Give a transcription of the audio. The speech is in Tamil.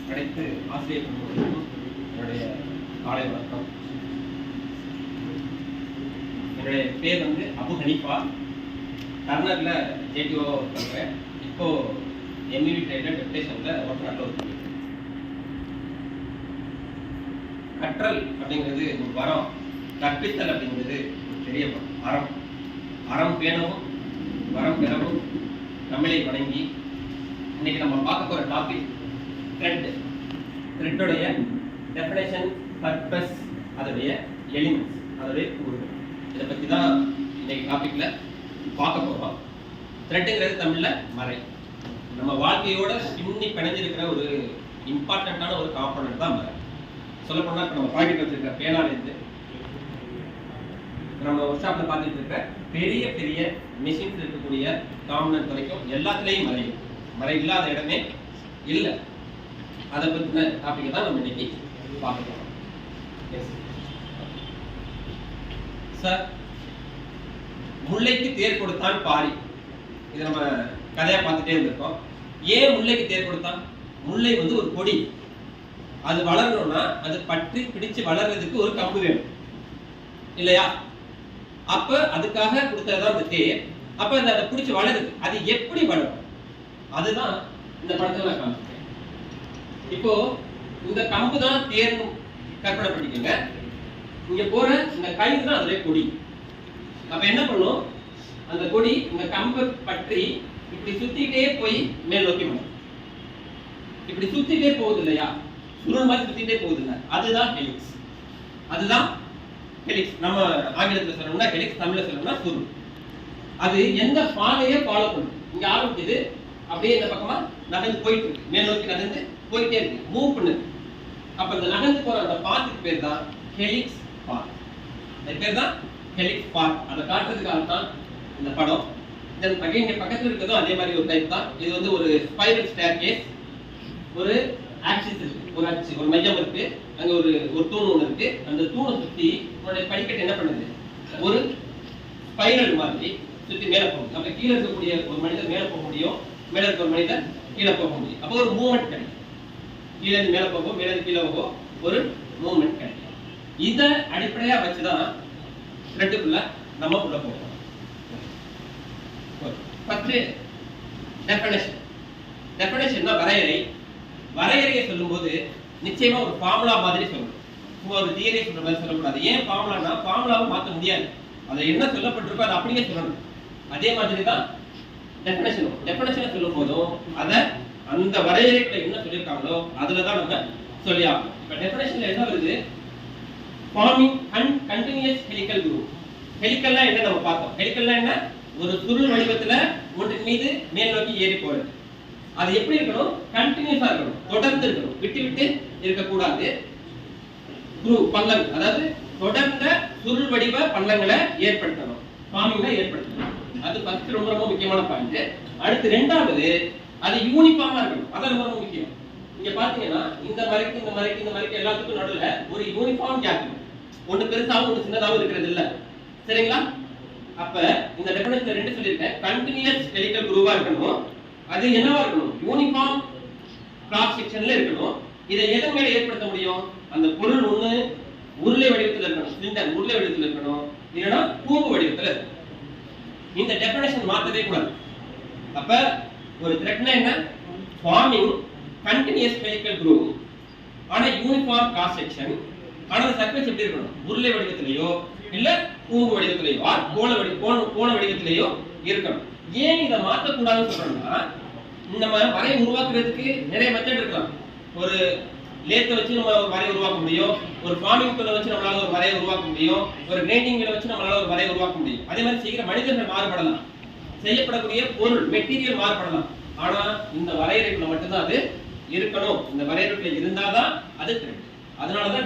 அனைத்து ஆசிரியர் பெருமக்களுக்கும் என்னுடைய காலை வணக்கம். என்னுடைய பேர் வந்து அபு ஹனீஃபா. டர்னர்ல ஜேடிஓ பண்ணுறேன். இப்போ எம்இவி ட்ரேடர் டெப்டேஷனில் ஒர்க் நல்ல ஒரு கற்றல் அப்படிங்கிறது ஒரு வரம், கற்பித்தல் அப்படிங்கிறது ஒரு பெரிய அறம். அறம் பேணவும் வரம் பெறவும் நம்மளை வணங்கி இன்னைக்கு நம்ம பார்க்க போகிற டாபிக் த்ரெட். த்ரெட்டோடைய டெஃபினேஷன், பர்பஸ், அதோடைய எலிமெண்ட்ஸ், அதோடைய கூறுகள், இதை பற்றி தான் இன்னைக்கு டாபிக்ல பார்க்க போகிறோம். த்ரெட்டுங்கிறது தமிழில் மறை. நம்ம வாழ்க்கையோட பின்னி பிணைஞ்சிருக்கிற ஒரு இம்பார்ட்டண்ட்டான ஒரு காம்பனண்ட் தான் மறை. சொல்லப்போனால் இப்போ நம்ம பாக்கெட் வச்சிருக்கிற பேனாலேருந்து நம்ம ஒர்க் ஷாப்பில் பார்த்துட்டு இருக்க பெரிய பெரிய மிஷின்ஸ் இருக்கக்கூடிய காம்பனண்ட் வரைக்கும் எல்லாத்துலேயும் மறையும். மறை இல்லாத இடமே இல்லை. அதை பற்றின டாபிக்கை தான் நம்ம இன்னைக்கு பார்க்க போகிறோம். சார், முல்லைக்கு தேர் கொடுத்தான் பாரி. இதை நம்ம கதையா பார்த்துட்டே இருந்திருக்கோம். ஏன் முல்லைக்கு தேர் கொடுத்தான்? முல்லை வந்து ஒரு கொடி. அது வளரணும்னா அது பற்றி பிடிச்சு வளர்றதுக்கு ஒரு கம்பு வேணும் இல்லையா? அப்ப அதுக்காக கொடுத்ததான் அந்த தேர். அப்ப அதை பிடிச்சி வளருது. அது எப்படி வளரும்? அதுதான் இந்த படத்துல நான் காமிச்சிருக்கேன். இப்போ இந்த கம்பு தான் தேர்னு கற்பனை பண்ணிக்கோங்க. இங்க போற இந்த கயிறு தான் அதுல கொடி. அப்ப என்ன பண்ணும்? அந்த கொடி இந்த கம்பை பற்றி இப்படி சுத்திட்டே போய் மேல் நோக்கி வரும். இப்படி சுத்திட்டே போகுது இல்லையா? சுருள் மாதிரி சுத்திட்டே போகுது இல்லை? அதுதான் ஹெலிக்ஸ். அதுதான் ஹெலிக்ஸ். நம்ம ஆங்கிலத்தில் சொல்லணும்னா ஹெலிக்ஸ், தமிழ்ல சொல்லணும்னா சுருள். அது எந்த பாதையை ஃபாலோ பண்ணும்? இங்க ஆரம்பிக்குது, அப்படியே இந்த பக்கமா நகர்ந்து போயிட்டு இருக்கு, மேல் நோக்கி நகர்ந்து போயிட்டே இருக்கு, மூவ் பண்ணுது. அப்ப இந்த நகர்ந்து போற அந்த பாத்துக்கு பேர் தான் ஹெலிக்ஸ் பாத். அது பேர் தான் ஹெலிக்ஸ் பாத். அதை காட்டுறதுக்காக தான் இந்த படம். இங்க பக்கத்துல இருக்கிறதும் அதே மாதிரி ஒரு டைப் தான். இது வந்து ஒரு ஸ்பைரல் ஸ்டேர்கேஸ். ஒரு ஆக்சிஸ் இருக்கு, ஒரு அச்சு, ஒரு மையம் இருக்கு, அங்க ஒரு தூண் ஒன்று இருக்கு. அந்த தூணை சுத்தி உன்னுடைய படிக்கட்டு என்ன பண்ணுது? ஒரு ஸ்பைரல் மாதிரி சுத்தி மேல போகும். அப்ப கீழே இருக்கக்கூடிய ஒரு மனிதர் மேல போக முடியும், மேல இருக்க ஒரு மனிதர் கீழே போக முடியும். அப்போ ஒரு மூவ்மெண்ட் கிடைக்கும். கீழே இருந்து மேல போகும், மேல இருந்து கீழே போகும், ஒரு மூவ்மெண்ட் கிடைக்கும். இதை அடிப்படையா வச்சுதான் த்ரெட்டுக்குள்ள நம்ம உள்ள போகிறோம். First definition. டெஃபினேஷன்னா வரையறை. வரையறையை சொல்லும்போது நிச்சயமா ஒரு ஃபார்முலா மாதிரி சொல்லணும். சும்மா ஒரு தியரி சொல்ற மாதிரி சொல்லக்கூடாது. ஏன் ஃபார்முலானா ஃபார்முலாவை மாற்ற முடியாது. அதில் என்ன சொல்லப்பட்டிருக்கோ அதை அப்படியே சொல்லணும். அதே மாதிரி தான் டெஃபினேஷனும். டெஃபினேஷனை சொல்லும் போதும் அதை அந்த வரையறைக்குள்ள என்ன சொல்லியிருக்காங்களோ அதில் தான் நம்ம சொல்லி ஆகணும். இப்போ டெஃபினேஷன்ல என்ன வருது? Forming continuous helical group. ஹெலிக்கல்லாம் என்ன நம்ம பார்த்தோம்? ஹெலிக்கல்லாம் என்ன? ஒரு சுருள் வடிவத்துல ஒன்றின் மீது மேல் நோக்கி ஏறி போறது. அது எப்படி இருக்கணும்? கண்டினியூஸா இருக்கணும், தொடர்ந்து இருக்கணும், விட்டு விட்டு இருக்கக்கூடாது. பள்ளம், அதாவது தொடர்ந்த சுருள் வடிவ பள்ளங்களை ஏற்படுத்தணும், ஃபார்மிங்ல ஏற்படுத்தணும். அது ஃபர்ஸ்ட் ரொம்ப ரொம்ப முக்கியமான பாயிண்ட். அடுத்து ரெண்டாவது, அது யூனிஃபார்மா இருக்கணும். அது ரொம்ப ரொம்ப முக்கியம். இங்க பாத்தீங்கன்னா இந்த மலைக்கு இந்த மலைக்கு இந்த மலைக்கு எல்லாத்துக்கும் நடுவுல ஒரு யூனிஃபார்ம் கேப் இருக்கும். ஒண்ணு பெருசாவும் ஒண்ணு சின்னதாவும் இருக்கிறது இல்ல. சரிங்களா? அப்ப இந்த டெஃபினிஷன்ல ரெண்டு சொல்லிருக்கேன். கண்டினியூஸ் ஹெலிக்கல் குரூவா இருக்கணும். அது என்னவா இருக்கணும்? யூனிஃபார்ம் கிராஸ் செக்ஷன்ல இருக்கணும். இதை எதன் மேல ஏற்படுத்த முடியும்? அந்த பொருள் ஒண்ணு உருளை வடிவத்தில் இருக்கணும், சிலிண்டர் உருளை வடிவத்தில் இருக்கணும், இல்லைன்னா கூம்பு வடிவத்தில் இருக்கணும். இந்த டெஃபினிஷன் மாற்றவே கூடாது. அப்ப ஒரு த்ரெட்னா என்ன? ஃபார்மிங் கண்டினியூஸ் ஹெலிக்கல் குரூவ் ஆனா யூனிஃபார்ம் கிராஸ் செக்ஷன். ஆனா அந்த சர்ஃபேஸ் எப்படி இருக்கணும்? உருளை வடிவத்திலேயோ இல்ல கூம்பு வடிவத்திலேயோ கோண வடிவத்திலேயோ இருக்கணும். ஏன் இதை மாற்றக்கூடாதுன்னு சொல்றோம்னா, நம்ம வரையை உருவாக்குறதுக்கு நிறைய மெத்தட் இருக்கலாம். ஒரு லேத்தை வச்சு நம்ம ஒரு வரையை உருவாக்க முடியும், ஒரு ஃபார்மிங் டூலை வச்சு நம்மளால ஒரு வரையை உருவாக்க முடியும், ஒரு கிரைண்டிங் மில்லை வச்சு நம்மளால ஒரு வரையை உருவாக்க முடியும். அதே மாதிரி செய்கிற மனிதர்கள் மாறுபடலாம், செய்யப்படக்கூடிய பொருள் மெட்டீரியல் மாறுபடலாம். ஆனா இந்த வரையறைக்குள்ள மட்டும்தான் அது இருக்கணும். இந்த வரையறைக்குள்ள இருந்தாதான் அது த்ரெட். அதனாலதான்